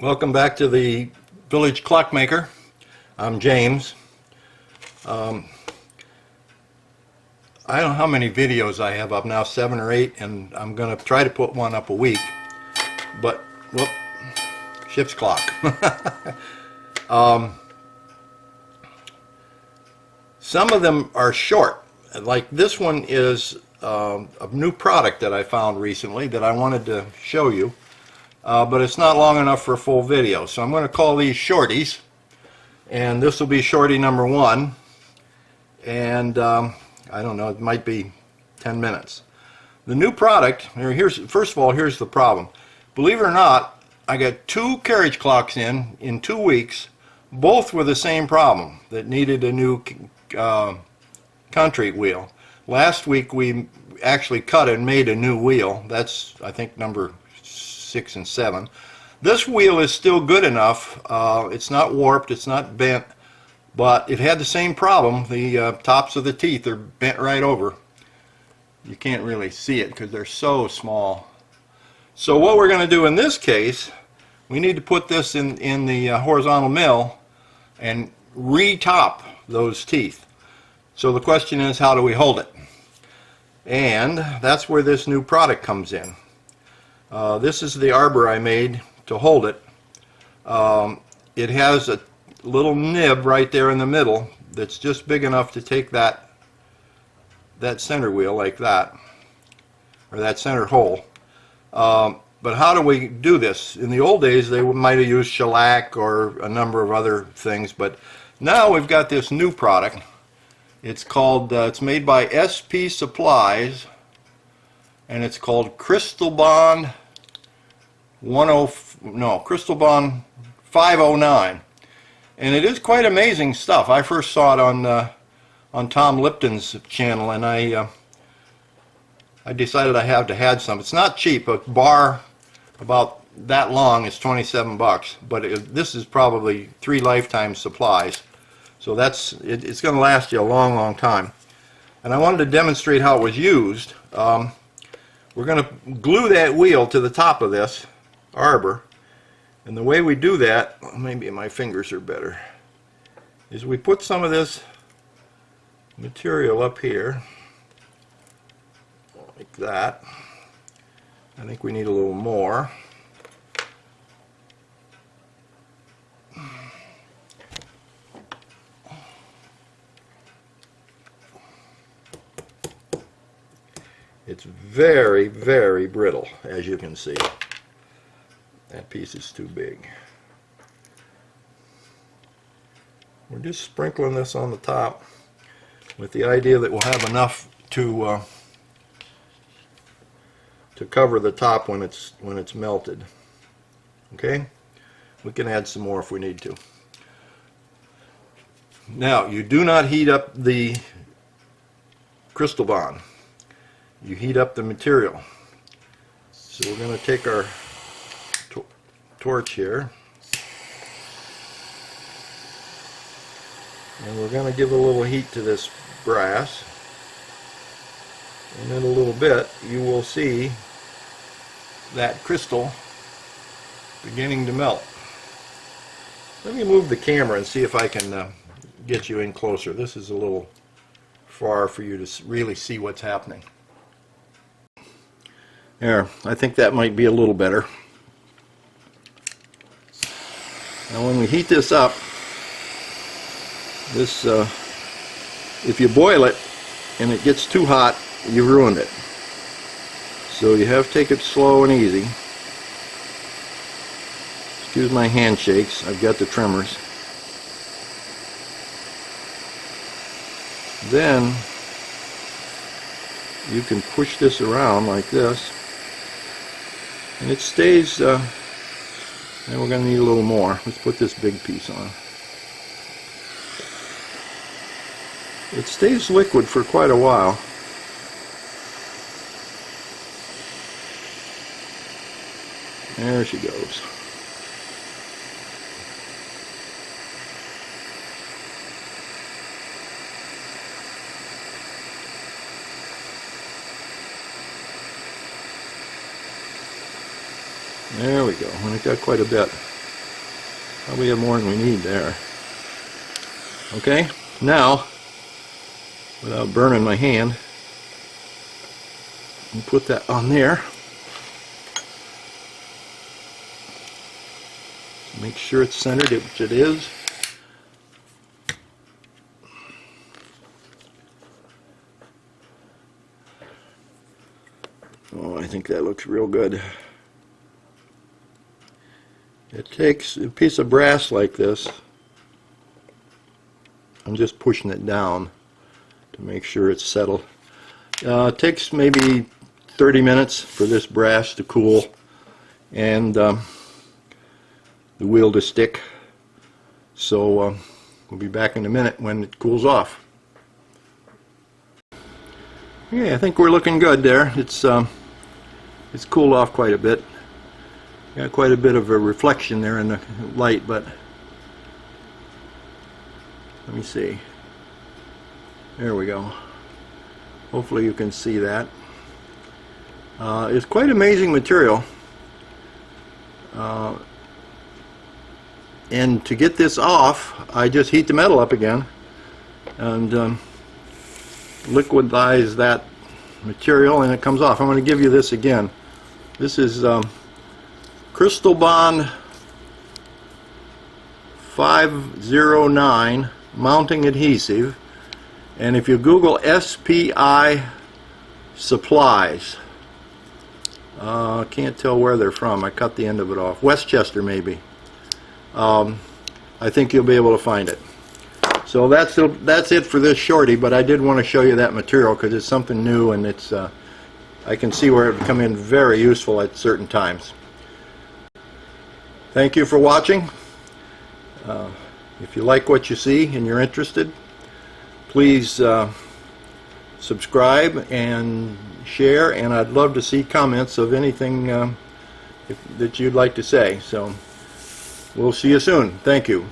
Welcome back to the Village Clockmaker. I'm James. I don't know how many videos I have up now, 7 or 8, and I'm going to try to put one up a week. But, whoop, ship's clock. Some of them are short. Like this one is a new product that I found recently that I wanted to show you. But it's not long enough for a full video. So I'm going to call these shorties. And this will be shorty number 1. And I don't know, it might be 10 minutes. The new product, first of all, here's the problem. Believe it or not, I got 2 carriage clocks in 2 weeks, both with the same problem, that needed a new country wheel. Last week we actually cut and made a new wheel. That's, I think, number 6 and 7. This wheel is still good enough. It's not warped, it's not bent, but it had the same problem. The tops of the teeth are bent right over. You can't really see it because they're so small. So what we're going to do in this case, we need to put this in the horizontal mill and re-top those teeth. So the question is, how do we hold it? And that's where this new product comes in. This is the arbor I made to hold it. It has a little nib right there in the middle that's just big enough to take that center wheel like that, or that center hole. But how do we do this? In the old days they might have used shellac or a number of other things, but now we've got this new product. It's called, it's made by SP Supplies, and it's called Crystal Bond Crystal Bond 509, and it is quite amazing stuff. I first saw it on Tom Lipton's channel, and I decided I had to have some. It's not cheap. A bar about that long is 27 bucks, but this is probably 3 lifetime supplies. So it's going to last you a long time. And I wanted to demonstrate how it was used. We're going to glue that wheel to the top of this arbor, and the way we do that, maybe my fingers are better, is we put some of this material up here like that. I think we need a little more. It's very, very brittle, as you can see. That piece is too big. We're just sprinkling this on the top with the idea that we'll have enough to cover the top when it's melted. Okay? We can add some more if we need to. Now, you do not heat up the Crystal Bond. You heat up the material. So we're going to take our torch here, and we're going to give a little heat to this brass, and in a little bit you will see that crystal beginning to melt. Let me move the camera and see if I can get you in closer. This is a little far for you to really see what's happening. There, I think that might be a little better. Now when we heat this up, if you boil it and it gets too hot, you've ruined it. So you have to take it slow and easy. Excuse my handshakes, I've got the tremors. Then you can push this around like this, and it stays, and we're going to need a little more. Let's put this big piece on. It stays liquid for quite a while. There she goes. There we go, and it got quite a bit. Probably have more than we need there. Okay, now, without burning my hand, I'll put that on there. Make sure it's centered, which it is. Oh, I think that looks real good. It takes a piece of brass like this. I'm just pushing it down to make sure it's settled. It takes maybe 30 minutes for this brass to cool and the wheel to stick. So we'll be back in a minute when it cools off. Yeah, I think we're looking good there. It's cooled off quite a bit. Got quite a bit of a reflection there in the light, but let me see. There we go. Hopefully you can see that. It's quite amazing material. And to get this off, I just heat the metal up again and liquidize that material, and it comes off. I'm going to give you this again. This is Crystal Bond 509 mounting adhesive, and if you Google SPI supplies, can't tell where they're from. I cut the end of it off. Westchester maybe. I think you'll be able to find it. So that's it for this shorty, but I did want to show you that material because it's something new, and it's I can see where it would come in very useful at certain times. Thank you for watching. If you like what you see and you're interested, please subscribe and share, and I'd love to see comments of anything that you'd like to say. So we'll see you soon. Thank you.